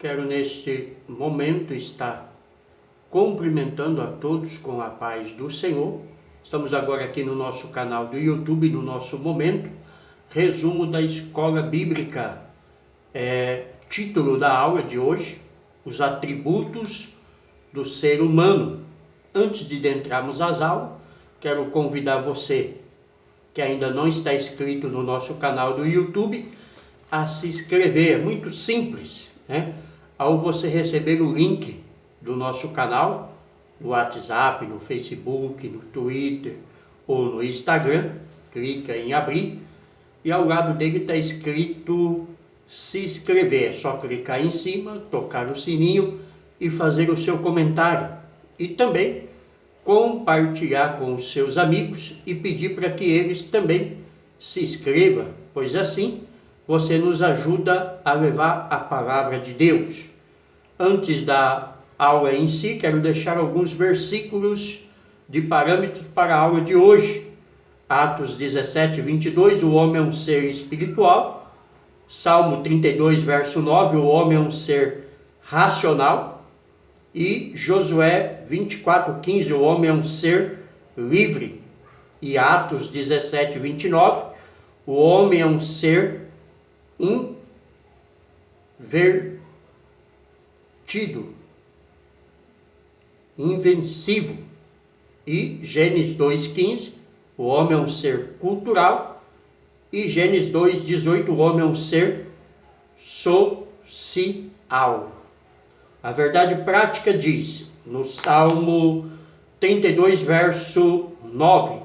Quero neste momento estar cumprimentando a todos com a paz do Senhor. Estamos agora aqui no nosso canal do YouTube, no nosso momento, resumo da Escola Bíblica. Título da aula de hoje, os atributos do ser humano. Antes de adentrarmos as aulas, quero convidar você que ainda não está inscrito no nosso canal do YouTube a se inscrever. É muito simples, né? Ao você receber o link do nosso canal, no WhatsApp, no Facebook, no Twitter ou no Instagram, clica em abrir e ao lado dele está escrito se inscrever. É só clicar em cima, tocar o sininho e fazer o seu comentário. E também compartilhar com os seus amigos e pedir para que eles também se inscrevam, pois assim você nos ajuda a levar a palavra de Deus. Antes da aula em si, quero deixar alguns versículos de parâmetros para a aula de hoje. Atos 17, 22, o homem é um ser espiritual. Salmo 32, verso 9, o homem é um ser racional. E Josué 24, 15, o homem é um ser livre. E Atos 17, 29, o homem é um ser invencível. E Gênesis 2,15, o homem é um ser cultural. E Gênesis 2,18, o homem é um ser social. A verdade prática diz, no Salmo 32, verso 9,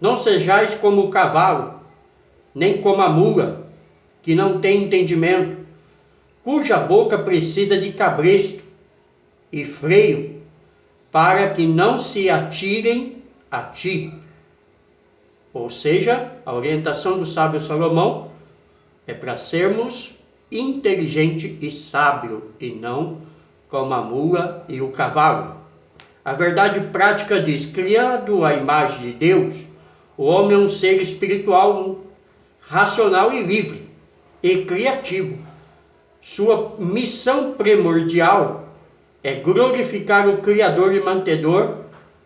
não sejais como o cavalo, nem como a mula, que não tem entendimento, cuja boca precisa de cabresto e freio, para que não se atirem a ti. Ou seja, a orientação do sábio Salomão é para sermos inteligente e sábio, e não como a mula e o cavalo. A verdade prática diz, criado à imagem de Deus, o homem é um ser espiritual, racional e livre, e criativo. Sua missão primordial é glorificar o Criador e Mantedor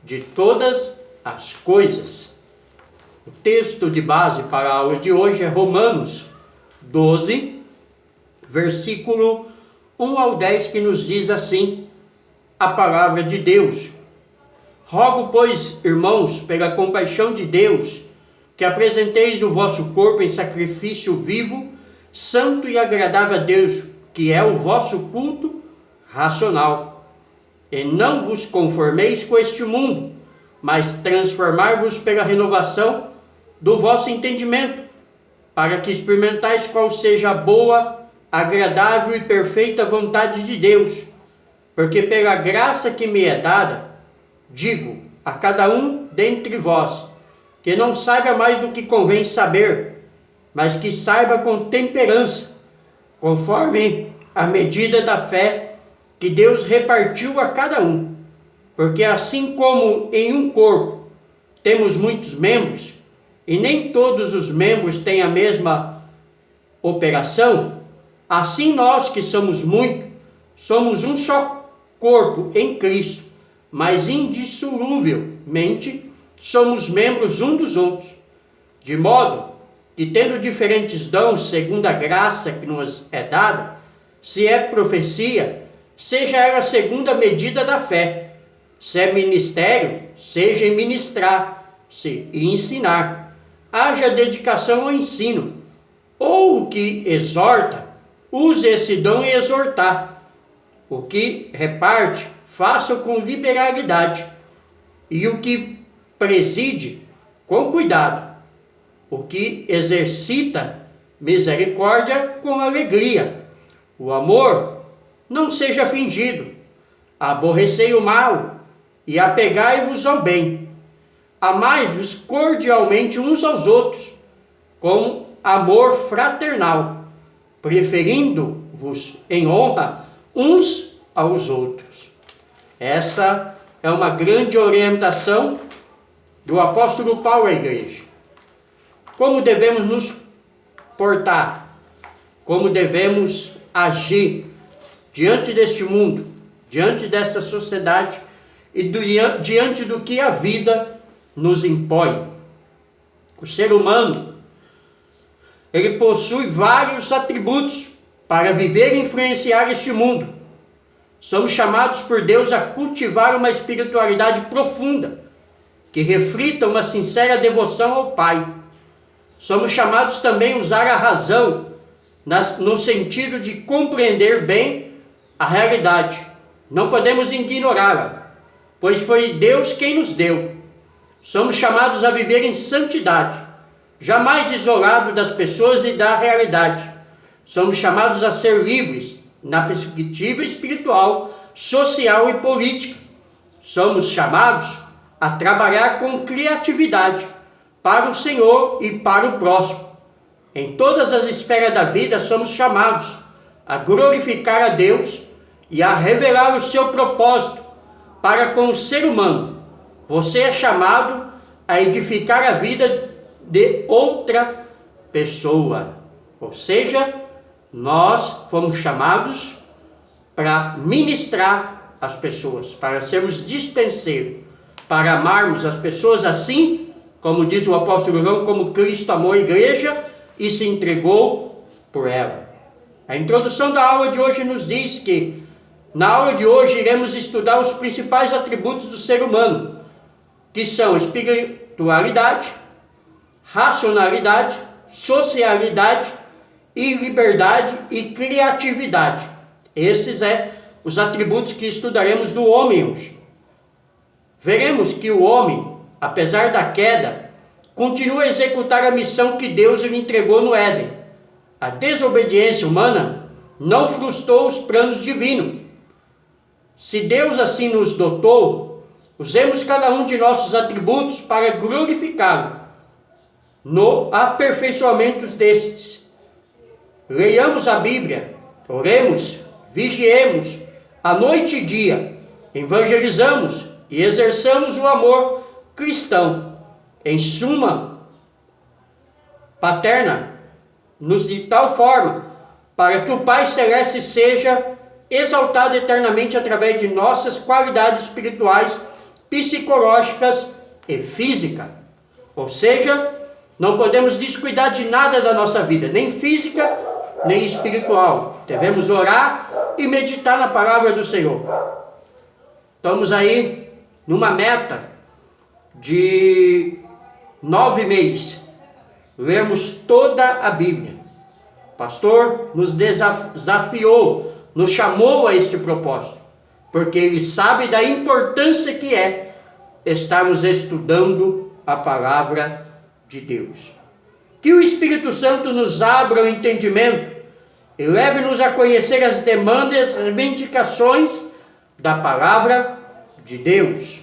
de todas as coisas. O texto de base para a aula de hoje é Romanos 12, versículo 1 ao 10, que nos diz assim, a palavra de Deus. Rogo, pois, irmãos, pela compaixão de Deus, que apresenteis o vosso corpo em sacrifício vivo, santo e agradável a Deus, que é o vosso culto racional. E não vos conformeis com este mundo, mas transformai-vos pela renovação do vosso entendimento, para que experimentais qual seja a boa, agradável e perfeita vontade de Deus. Porque pela graça que me é dada, digo a cada um dentre vós, que não saiba mais do que convém saber, mas que saiba com temperança, conforme a medida da fé que Deus repartiu a cada um. Porque assim como em um corpo temos muitos membros, e nem todos os membros têm a mesma operação, assim nós que somos muitos, somos um só corpo em Cristo, mas indissoluvelmente somos membros uns dos outros, de modo que, tendo diferentes dons segundo a graça que nos é dada, se é profecia, seja ela segundo a medida da fé, se é ministério, seja em ministrar-se e ensinar, haja dedicação ao ensino, ou o que exorta, use esse dom em exortar, o que reparte, faça com liberalidade, e o que preside, com cuidado, o que exercita misericórdia, com alegria. O amor não seja fingido, aborrecei o mal e apegai-vos ao bem. Amai-vos cordialmente uns aos outros, com amor fraternal, preferindo-vos em honra uns aos outros. Essa é uma grande orientação do apóstolo Paulo à igreja. Como devemos nos portar? Como devemos agir diante deste mundo, diante dessa sociedade e diante do que a vida nos impõe. O ser humano, ele possui vários atributos para viver e influenciar este mundo. Somos chamados por Deus a cultivar uma espiritualidade profunda, que reflita uma sincera devoção ao Pai. Somos chamados também a usar a razão, no sentido de compreender bem a realidade. Não podemos ignorá-la, pois foi Deus quem nos deu. Somos chamados a viver em santidade, jamais isolados das pessoas e da realidade. Somos chamados a ser livres na perspectiva espiritual, social e política. Somos chamados a trabalhar com criatividade para o Senhor e para o próximo. Em todas as esferas da vida somos chamados a glorificar a Deus e a revelar o seu propósito para com o ser humano. Você é chamado a edificar a vida de outra pessoa. Ou seja, nós fomos chamados para ministrar as pessoas, para sermos dispenseiros, para amarmos as pessoas assim, como diz o apóstolo João, como Cristo amou a igreja e se entregou por ela. A introdução da aula de hoje nos diz que, na aula de hoje, iremos estudar os principais atributos do ser humano, que são espiritualidade, racionalidade, socialidade e liberdade e criatividade. Esses são os atributos que estudaremos do homem hoje. Veremos que o homem, apesar da queda, continua a executar a missão que Deus lhe entregou no Éden. A desobediência humana não frustrou os planos divinos. Se Deus assim nos dotou, usemos cada um de nossos atributos para glorificá-lo no aperfeiçoamento destes. Leiamos a Bíblia, oremos, vigiemos, à noite e dia, evangelizamos e exerçamos o amor cristão. Em suma, paterna-nos de tal forma para que o Pai Celeste seja exaltado eternamente através de nossas qualidades espirituais, psicológicas e físicas. Ou seja, não podemos descuidar de nada da nossa vida, nem física, nem espiritual. Devemos orar e meditar na palavra do Senhor. Estamos aí numa meta de 9 meses. Lemos toda a Bíblia. O pastor nos desafiou, nos chamou a este propósito, porque ele sabe da importância que é estarmos estudando a palavra de Deus. Que o Espírito Santo nos abra o entendimento e leve-nos a conhecer as demandas e as reivindicações da palavra de Deus.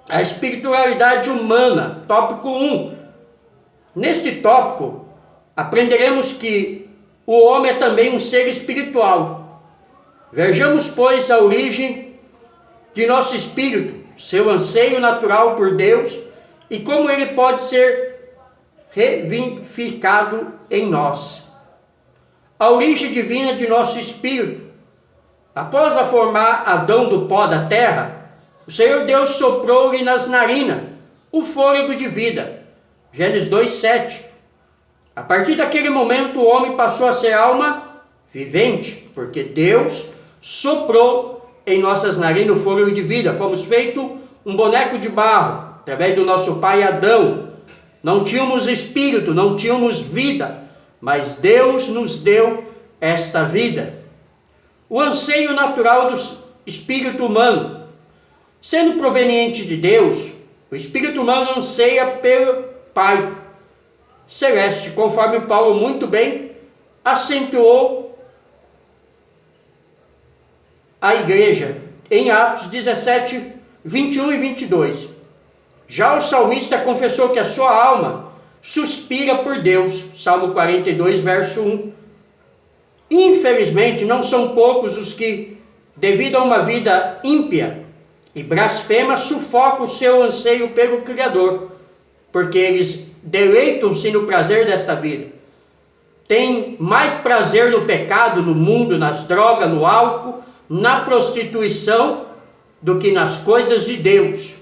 A espiritualidade humana, tópico 1. Neste tópico, aprenderemos que o homem é também um ser espiritual. Vejamos, pois, a origem de nosso espírito, seu anseio natural por Deus e como ele pode ser revivificado em nós. A origem divina de nosso espírito. Após a formar Adão do pó da terra, o Senhor Deus soprou-lhe nas narinas o fôlego de vida. Gênesis 2:7. A partir daquele momento, o homem passou a ser alma vivente, porque Deus soprou em nossas narinas o fôlego de vida. Fomos feitos um boneco de barro, através do nosso pai Adão. Não tínhamos espírito, não tínhamos vida, mas Deus nos deu esta vida. O anseio natural do espírito humano. Sendo proveniente de Deus, o espírito humano anseia pelo Pai Celeste, conforme Paulo muito bem acentuou a igreja em Atos 17, 21 e 22. Já o salmista confessou que a sua alma suspira por Deus, Salmo 42, verso 1. Infelizmente, não são poucos os que, devido a uma vida ímpia e blasfema, sufocam o seu anseio pelo Criador, porque eles deleitam-se no prazer desta vida. tem mais prazer no pecado, no mundo, nas drogas, no álcool, na prostituição, do que nas coisas de Deus.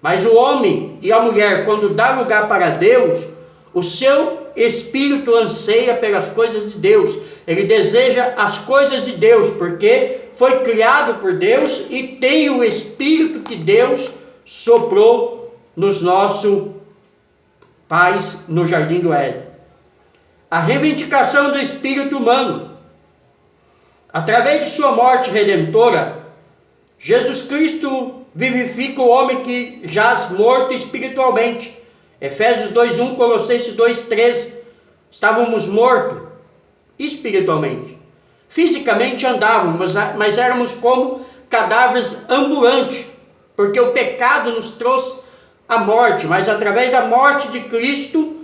Mas o homem e a mulher, quando dá lugar para Deus, o seu espírito anseia pelas coisas de Deus. Ele deseja as coisas de Deus, porque foi criado por Deus e tem o espírito que Deus soprou nos nossos pais no jardim do Éden. A reivindicação do espírito humano. Através de sua morte redentora, Jesus Cristo vivifica o homem que jaz morto espiritualmente. Efésios 2:1, Colossenses 2:13. Estávamos mortos espiritualmente. Fisicamente andávamos, mas éramos como cadáveres ambulantes, porque o pecado nos trouxe a morte, mas através da morte de Cristo,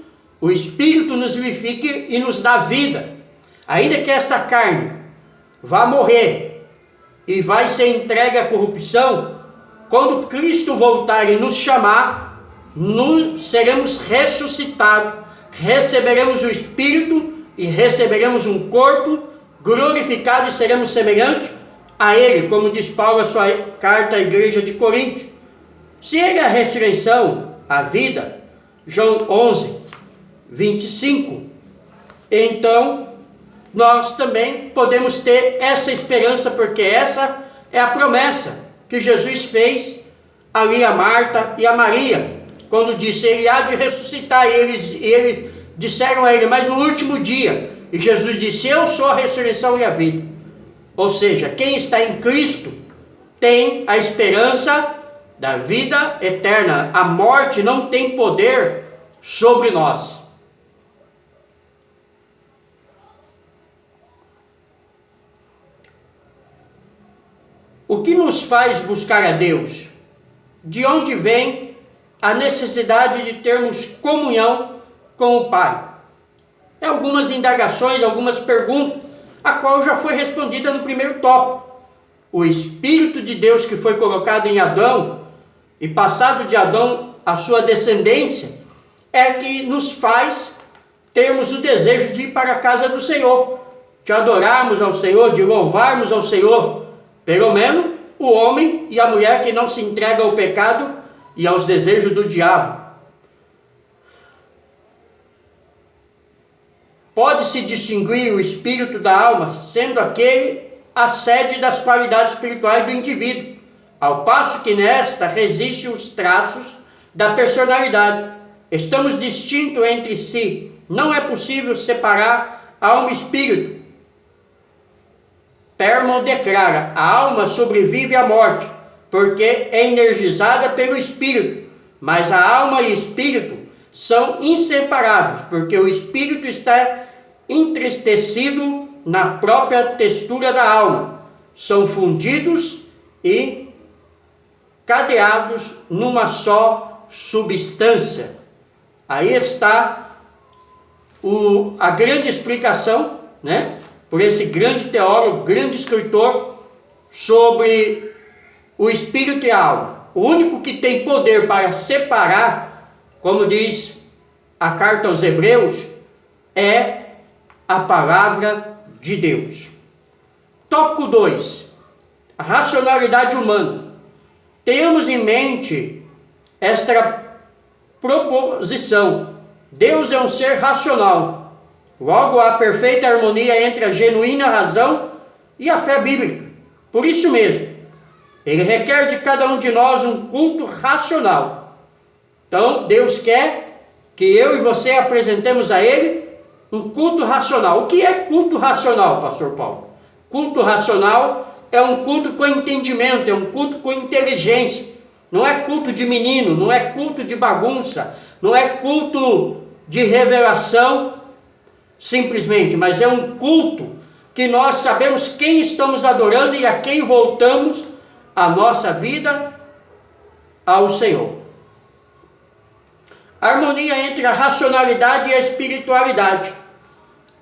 o Espírito nos vivifica e nos dá vida. Ainda que esta carne vá morrer e vai ser entregue à corrupção, quando Cristo voltar e nos chamar, seremos ressuscitados, receberemos o Espírito e receberemos um corpo glorificado e seremos semelhantes a Ele, como diz Paulo na sua carta à igreja de Corinto. Se Ele é a ressurreição, a vida, João 11:25, então nós também podemos ter essa esperança, porque essa é a promessa que Jesus fez ali a Marta e a Maria, quando disse: Ele há de ressuscitar. E eles disseram a Ele: mas no último dia. E Jesus disse: eu sou a ressurreição e a vida. Ou seja, quem está em Cristo tem a esperança da vida eterna. A morte não tem poder sobre nós. O que nos faz buscar a Deus? De onde vem a necessidade de termos comunhão com o Pai? Algumas indagações, algumas perguntas, a qual já foi respondida no primeiro tópico. O Espírito de Deus que foi colocado em Adão, e passado de Adão a sua descendência, é que nos faz termos o desejo de ir para a casa do Senhor, de adorarmos ao Senhor, de louvarmos ao Senhor. Pelo menos o homem e a mulher que não se entregam ao pecado e aos desejos do diabo. Pode-se distinguir o espírito da alma, sendo aquele a sede das qualidades espirituais do indivíduo, ao passo que nesta resistem os traços da personalidade. Estamos distintos entre si. Não é possível separar alma e espírito. Perman declara: a alma sobrevive à morte, porque é energizada pelo espírito, mas a alma e o espírito são inseparáveis, porque o espírito está entristecido na própria textura da alma. São fundidos e cadeados numa só substância. Aí está a grande explicação, né, por esse grande teólogo, grande escritor, sobre o espírito e a alma. O único que tem poder para separar, como diz a carta aos Hebreus, é a palavra de Deus. Tópico 2. A racionalidade humana. Tenhamos em mente esta proposição. Deus é um ser racional. Logo, há perfeita harmonia entre a genuína razão e a fé bíblica. Por isso mesmo, ele requer de cada um de nós um culto racional. Então, Deus quer que eu e você apresentemos a Ele um culto racional. O que é culto racional, pastor Paulo? Culto racional é um culto com entendimento, é um culto com inteligência. Não é culto de menino, não é culto de bagunça, não é culto de revelação, simplesmente, mas é um culto que nós sabemos quem estamos adorando e a quem voltamos a nossa vida ao Senhor. Harmonia entre a racionalidade e a espiritualidade.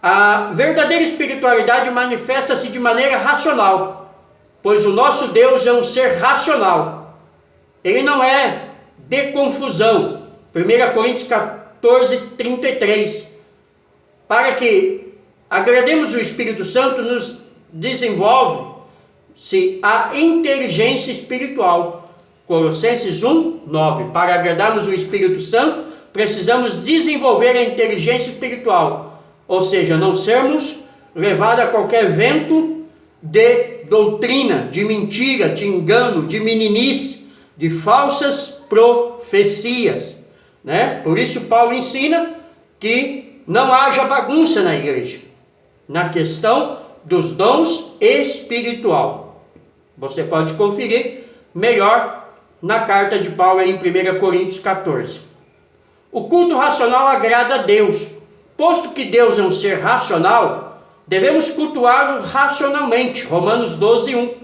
A verdadeira espiritualidade manifesta-se de maneira racional, pois o nosso Deus é um ser racional. Ele não é de confusão. 1 Coríntios 14:33. para que agrademos o Espírito Santo, nos desenvolve-se a inteligência espiritual. Colossenses 1, 9. Para agradarmos o Espírito Santo, precisamos desenvolver a inteligência espiritual, ou seja, não sermos levados a qualquer vento de doutrina, de mentira, de engano, de meninice, de falsas profecias, né? Por isso Paulo ensina que não haja bagunça na igreja, na questão dos dons espiritual. Você pode conferir melhor na carta de Paulo em 1 Coríntios 14. O culto racional agrada a Deus. Posto que Deus é um ser racional, devemos cultuá-lo racionalmente. Romanos 12, 1.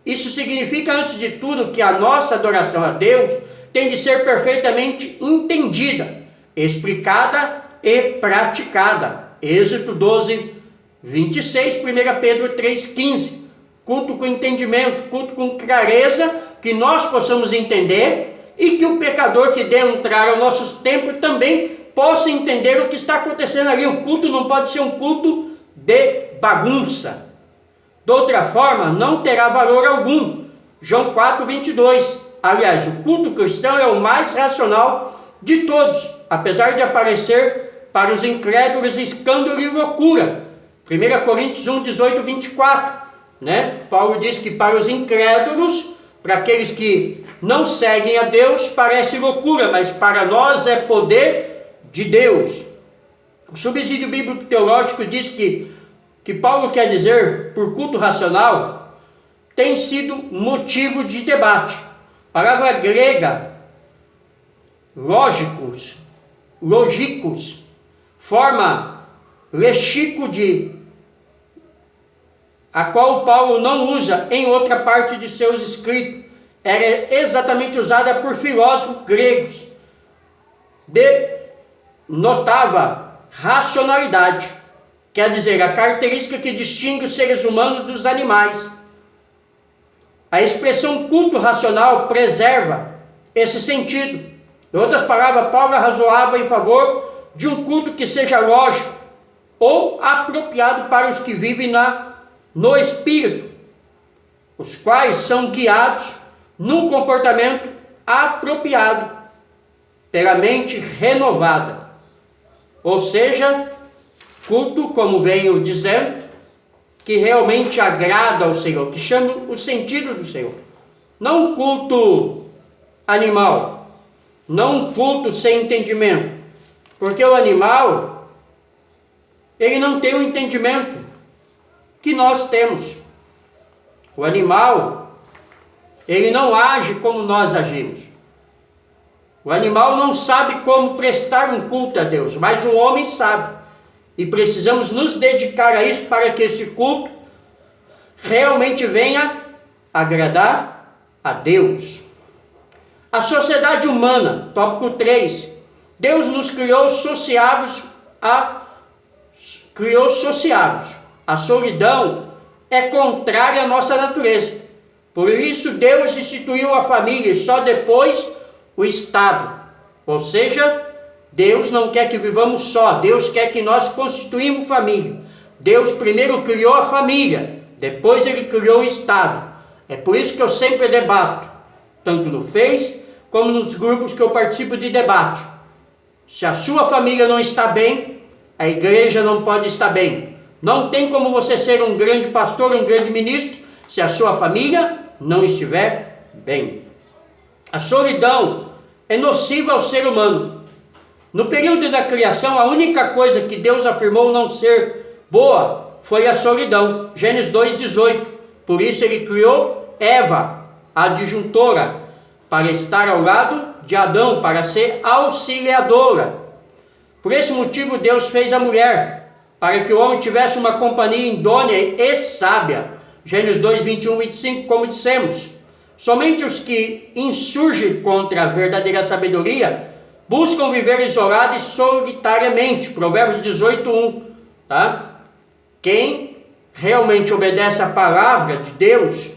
Isso significa, antes de tudo, que a nossa adoração a Deus tem de ser perfeitamente entendida, explicada e praticada. Êxodo 12, 26, 1 Pedro 3, 15. Culto com entendimento, culto com clareza, que nós possamos entender e que o pecador que der entrar ao nosso templo também possa entender o que está acontecendo ali. O culto não pode ser um culto de bagunça. De outra forma, não terá valor algum. João 4, 22. Aliás, o culto cristão é o mais racional de todos, apesar de aparecer para os incrédulos escândalo e loucura. 1 Coríntios 1, 18, 24. Né? Paulo diz que para os incrédulos, para aqueles que não seguem a Deus, parece loucura, mas para nós é poder de Deus. O subsídio bíblico teológico diz que Paulo quer dizer, por culto racional, tem sido motivo de debate. A palavra grega, lógicos, forma lexico a qual Paulo não usa em outra parte de seus escritos. Era exatamente usada por filósofos gregos. Denotava racionalidade, quer dizer, a característica que distingue os seres humanos dos animais. A expressão culto racional preserva esse sentido. Em outras palavras, Paulo razoava em favor de um culto que seja lógico ou apropriado para os que vivem no Espírito, os quais são guiados num comportamento apropriado pela mente renovada. Ou seja, culto, como venho dizendo, que realmente agrada ao Senhor, que chama o sentido do Senhor. Não um culto animal, não um culto sem entendimento, porque o animal, ele não tem o entendimento que nós temos. O animal, ele não age como nós agimos. O animal não sabe como prestar um culto a Deus, mas o homem sabe. E precisamos nos dedicar a isso para que este culto realmente venha agradar a Deus. A sociedade humana, tópico 3. Deus nos criou sociáveis. A solidão é contrária à nossa natureza. Por isso Deus instituiu a família e só depois o Estado. Ou seja, Deus não quer que vivamos só, Deus quer que nós constituímos família. Deus primeiro criou a família, depois Ele criou o Estado. É por isso que eu sempre debato, tanto no Face, como nos grupos que eu participo de debate. Se a sua família não está bem, a igreja não pode estar bem. Não tem como você ser um grande pastor, um grande ministro, se a sua família não estiver bem. A solidão é nociva ao ser humano. No período da criação, a única coisa que Deus afirmou não ser boa foi a solidão. Gênesis 2:18. Por isso Ele criou Eva, a adjuntora, para estar ao lado de Adão, para ser auxiliadora. Por esse motivo Deus fez a mulher, para que o homem tivesse uma companhia idônea e sábia. Gênesis 2, 21, 25, como dissemos. Somente os que insurgem contra a verdadeira sabedoria buscam viver isolados e solitariamente. Provérbios 18, 1. Tá? Quem realmente obedece a palavra de Deus,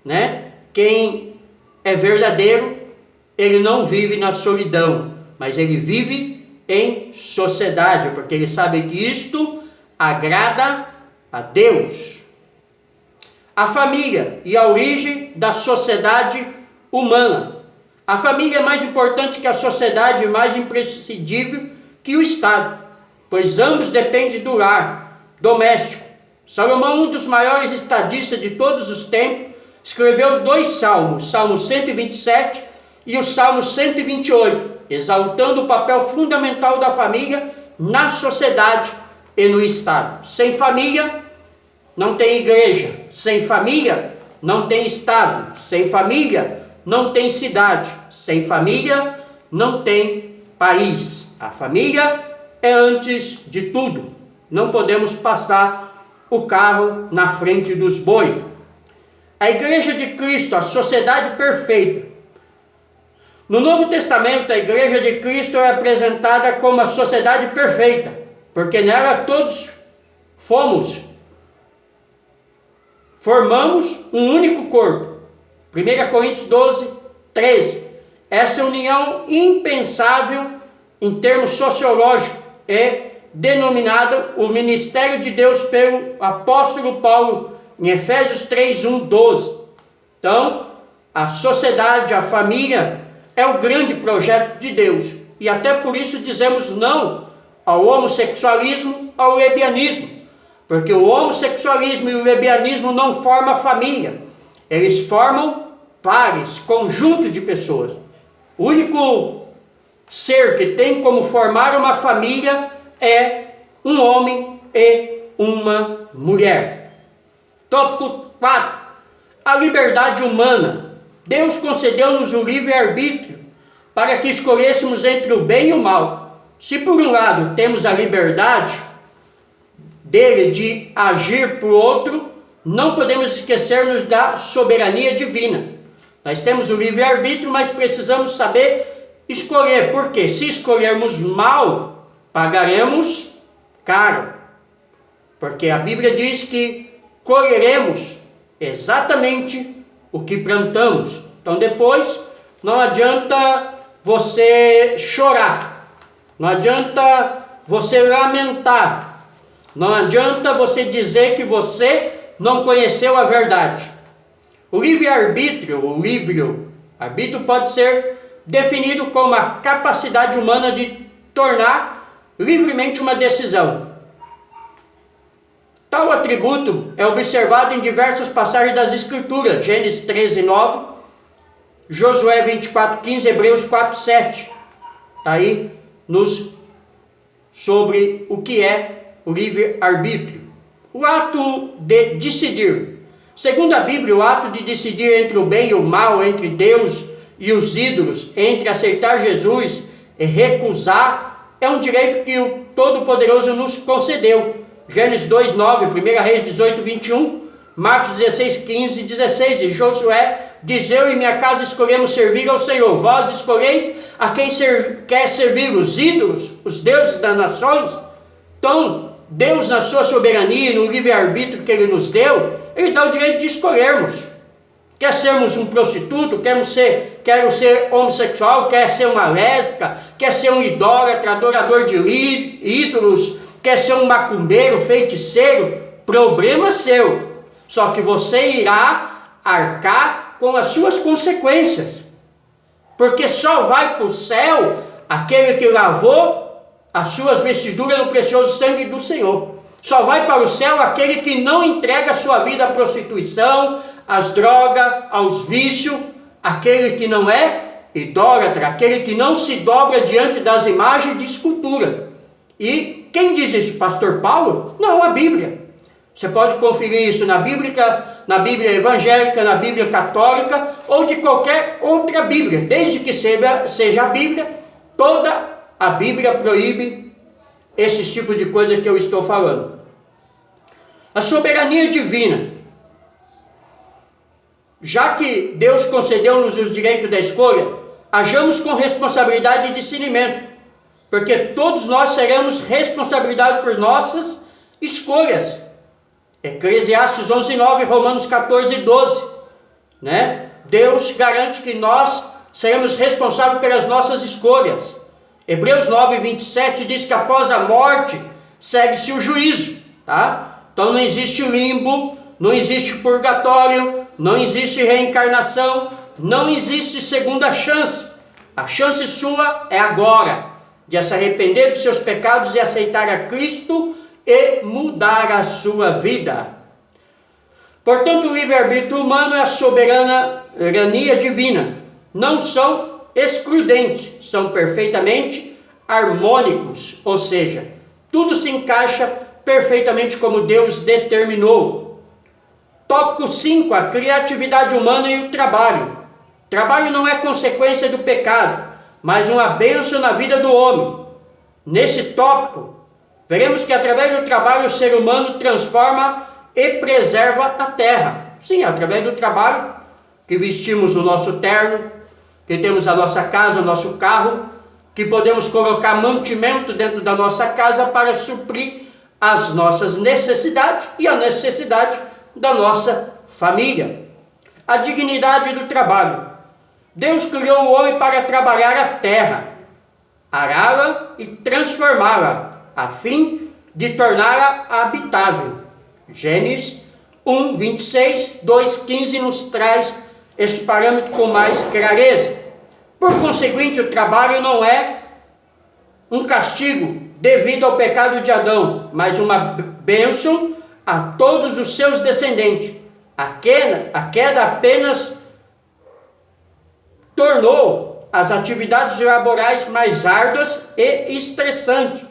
né? Quem é verdadeiro, ele não vive na solidão, mas ele vive em sociedade, porque ele sabe que isto agrada a Deus. A família e a origem da sociedade humana. A família é mais importante que a sociedade e mais imprescindível que o Estado, pois ambos dependem do lar doméstico. Salomão, um dos maiores estadistas de todos os tempos, escreveu 2 salmos, Salmo 127 e o Salmo 128, exaltando o papel fundamental da família na sociedade e no Estado. Sem família, não tem igreja. Sem família, não tem Estado. Sem família, não tem cidade. Sem família, não tem país. A família é antes de tudo. Não podemos passar o carro na frente dos bois. A Igreja de Cristo, a sociedade perfeita. No Novo Testamento, a Igreja de Cristo é apresentada como a sociedade perfeita, porque nela todos formamos um único corpo. 1 Coríntios 12, 13. Essa união impensável em termos sociológicos é denominada o ministério de Deus pelo apóstolo Paulo em Efésios 3, 1, 12. Então, a sociedade, a família é o grande projeto de Deus. E até por isso dizemos não ao homossexualismo, ao lesbianismo. Porque o homossexualismo e o lesbianismo não formam família. Eles formam pares, conjunto de pessoas. O único ser que tem como formar uma família é um homem e uma mulher. Tópico 4. A liberdade humana. Deus concedeu-nos o livre-arbítrio para que escolhêssemos entre o bem e o mal. Se por um lado temos a liberdade dele de agir por outro, não podemos esquecer-nos da soberania divina. Nós temos o livre-arbítrio, mas precisamos saber escolher, porque se escolhermos mal, pagaremos caro. Porque a Bíblia diz que colheremos exatamente o que plantamos. Então depois não adianta você chorar, não adianta você lamentar, não adianta você dizer que você não conheceu a verdade. O livre-arbítrio pode ser definido como a capacidade humana de tornar livremente uma decisão. Tal atributo é observado em diversas passagens das Escrituras, Gênesis 13, 9, Josué 24, 15, Hebreus 4, 7. Está aí sobre o que é o livre-arbítrio. O ato de decidir. Segundo a Bíblia, o ato de decidir entre o bem e o mal, entre Deus e os ídolos, entre aceitar Jesus e recusar, é um direito que o Todo-Poderoso nos concedeu. Gênesis 2, 9, 1 Reis 18, 21, Marcos 16, 15 e 16. E Josué diz: eu e minha casa escolhemos servir ao Senhor. Vós escolheis a quem quer servir, os ídolos, os deuses das nações. Então, Deus, na sua soberania e no livre-arbítrio que Ele nos deu, Ele dá o direito de escolhermos. Quer sermos um prostituto, quero ser homossexual, quer ser uma lésbica, quer ser um idólatra, adorador de ídolos, quer ser um macumbeiro, feiticeiro, problema seu. Só que você irá arcar com as suas consequências. Porque só vai para o céu aquele que lavou as suas vestiduras no precioso sangue do Senhor. Só vai para o céu aquele que não entrega a sua vida à prostituição, às drogas, aos vícios, aquele que não é idólatra, aquele que não se dobra diante das imagens de escultura. E quem diz isso? Pastor Paulo? Não, a Bíblia. Você pode conferir isso na Bíblia evangélica, na Bíblia católica ou de qualquer outra Bíblia. Desde que seja a Bíblia, toda a Bíblia proíbe esses tipos de coisa que eu estou falando. A soberania divina. Já que Deus concedeu-nos os direitos da escolha, hajamos com responsabilidade e discernimento, porque todos nós seremos responsabilizados por nossas escolhas. Eclesiastes 11, 9, Romanos 14, 12. Né? Deus garante que nós seremos responsáveis pelas nossas escolhas. Hebreus 9, 27 diz que após a morte segue-se o juízo. tá? Então não existe limbo, não existe purgatório, não existe reencarnação, não existe segunda chance. A chance sua é agora, de se arrepender dos seus pecados e aceitar a Cristo e mudar a sua vida. Portanto, o livre-arbítrio humano é a soberania divina. Não são excludentes, são perfeitamente harmônicos, ou seja, tudo se encaixa perfeitamente como Deus determinou. Tópico 5, a criatividade humana e o trabalho. Trabalho não é consequência do pecado, mas uma bênção na vida do homem. Nesse tópico, veremos que através do trabalho o ser humano transforma e preserva a terra. Sim, através do trabalho que vestimos o nosso terno, que temos a nossa casa, o nosso carro, que podemos colocar mantimento dentro da nossa casa para suprir as nossas necessidades e a necessidade da nossa família. A dignidade do trabalho. Deus criou o homem para trabalhar a terra, ará-la e transformá-la, a fim de torná-la habitável. Gênesis 1, 26, 2, 15 nos traz esse parâmetro com mais clareza. Por conseguinte, o trabalho não é um castigo devido ao pecado de Adão, mas uma bênção a todos os seus descendentes. A queda apenas tornou as atividades laborais mais árduas e estressantes.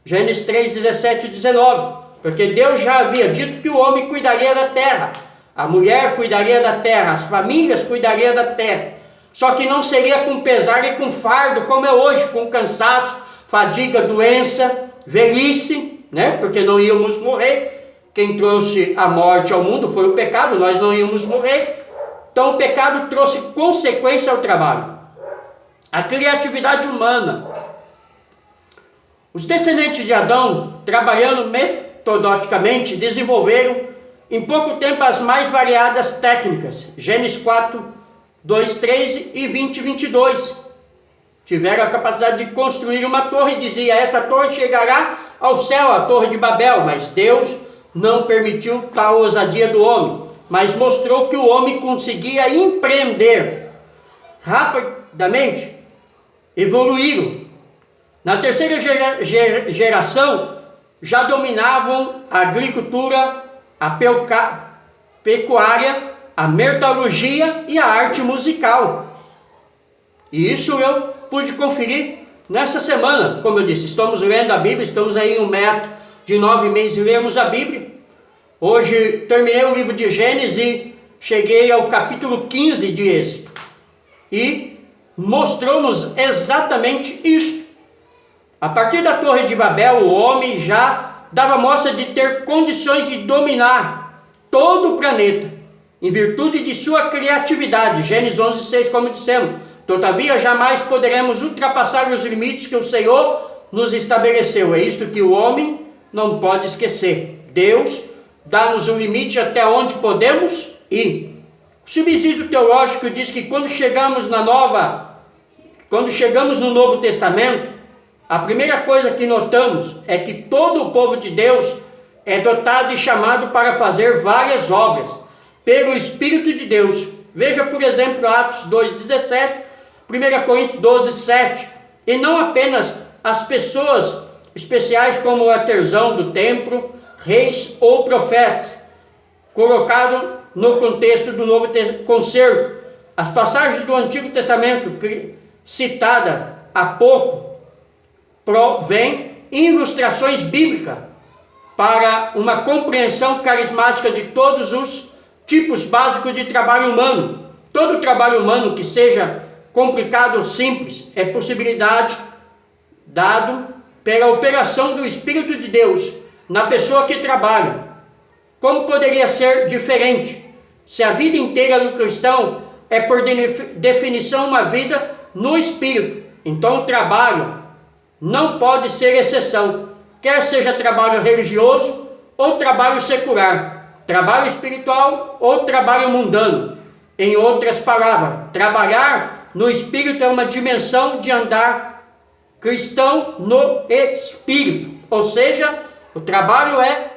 Gênesis 3, 17 e 19. Porque Deus já havia dito que o homem cuidaria da terra, a mulher cuidaria da terra, as famílias cuidariam da terra. Só que não seria com pesar e com fardo, como é hoje, com cansaço, fadiga, doença, velhice, né? Porque não íamos morrer. Quem trouxe a morte ao mundo foi o pecado, nós não íamos morrer. Então o pecado trouxe consequência ao trabalho. A criatividade humana. Os descendentes de Adão, trabalhando metodologicamente, desenvolveram em pouco tempo as mais variadas técnicas. Gênesis 4, 2, 13 e 20, 22. Tiveram a capacidade de construir uma torre e dizia, essa torre chegará ao céu, a torre de Babel. Mas Deus não permitiu tal ousadia do homem, mas mostrou que o homem conseguia empreender. Rapidamente evoluíram. Na terceira geração, já dominavam a agricultura, a pecuária, a metalurgia e a arte musical. E isso eu pude conferir nessa semana. Como eu disse, estamos lendo a Bíblia, estamos aí em um método de 9 meses e lemos a Bíblia. Hoje terminei o livro de Gênesis e cheguei ao capítulo 15 de Êxodo. E mostrou-nos exatamente isso. A partir da Torre de Babel, o homem já dava mostra de ter condições de dominar todo o planeta, em virtude de sua criatividade. Gênesis 11, 6, como dissemos. Todavia, jamais poderemos ultrapassar os limites que o Senhor nos estabeleceu. É isto que o homem não pode esquecer. Deus dá-nos um limite até onde podemos ir. O subsídio teológico diz que quando chegamos no Novo Testamento, a primeira coisa que notamos é que todo o povo de Deus é dotado e chamado para fazer várias obras pelo Espírito de Deus. Veja, por exemplo, Atos 2,17, 1 Coríntios 12,7. E não apenas as pessoas especiais como o artesão do templo, reis ou profetas, colocado no contexto do Novo Concerto. As passagens do Antigo Testamento, citada há pouco, provém ilustrações bíblicas para uma compreensão carismática de todos os tipos básicos de trabalho humano. Todo trabalho humano que seja complicado ou simples é possibilidade dado pela operação do Espírito de Deus na pessoa que trabalha. Como poderia ser diferente se a vida inteira do cristão é por definição uma vida no Espírito? Então o trabalho não pode ser exceção, quer seja trabalho religioso ou trabalho secular, trabalho espiritual ou trabalho mundano. Em outras palavras, trabalhar no Espírito é uma dimensão de andar cristão no Espírito, ou seja, o trabalho é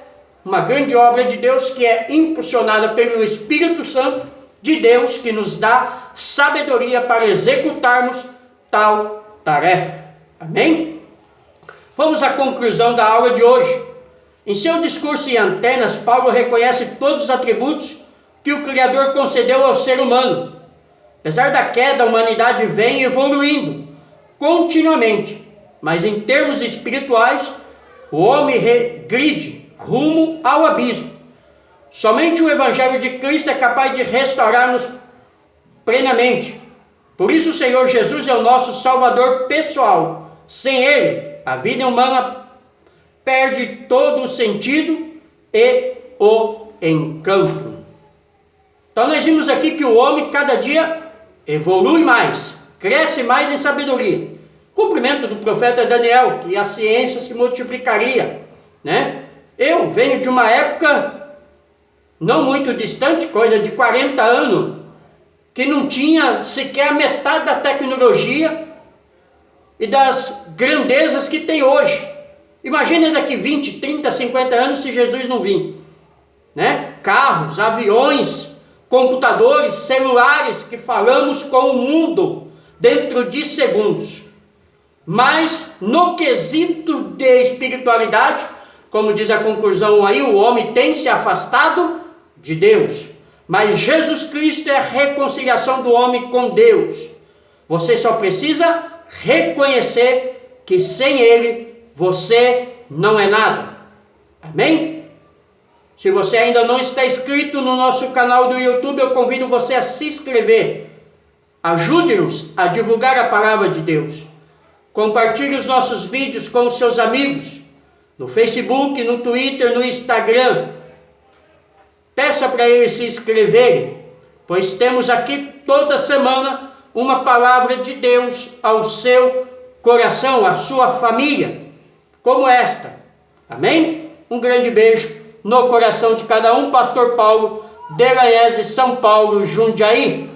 uma grande obra de Deus que é impulsionada pelo Espírito Santo de Deus, que nos dá sabedoria para executarmos tal tarefa. Amém? Vamos à conclusão da aula de hoje. Em seu discurso em Atenas, Paulo reconhece todos os atributos que o Criador concedeu ao ser humano. Apesar da queda, a humanidade vem evoluindo continuamente, mas em termos espirituais, o homem regride rumo ao abismo. Somente o Evangelho de Cristo é capaz de restaurar-nos plenamente. Por isso o Senhor Jesus é o nosso Salvador pessoal. Sem Ele, a vida humana perde todo o sentido e o encanto. Então nós vimos aqui que o homem cada dia evolui mais, cresce mais em sabedoria. Cumprimento do profeta Daniel, que a ciência se multiplicaria, né? Eu venho de uma época não muito distante, coisa de 40 anos, que não tinha sequer a metade da tecnologia e das grandezas que tem hoje. Imagina daqui 20, 30, 50 anos se Jesus não vir, né? Carros, aviões, computadores, celulares, que falamos com o mundo dentro de segundos. Mas no quesito de espiritualidade, como diz a conclusão aí, o homem tem se afastado de Deus. Mas Jesus Cristo é a reconciliação do homem com Deus. Você só precisa reconhecer que sem Ele você não é nada. Amém? Se você ainda não está inscrito no nosso canal do YouTube, eu convido você a se inscrever. Ajude-nos a divulgar a palavra de Deus. Compartilhe os nossos vídeos com os seus amigos, no Facebook, no Twitter, no Instagram. Peça para eles se inscreverem, pois temos aqui toda semana uma palavra de Deus ao seu coração, à sua família, como esta. Amém? Um grande beijo no coração de cada um. Pastor Paulo, Delaese, São Paulo, Jundiaí.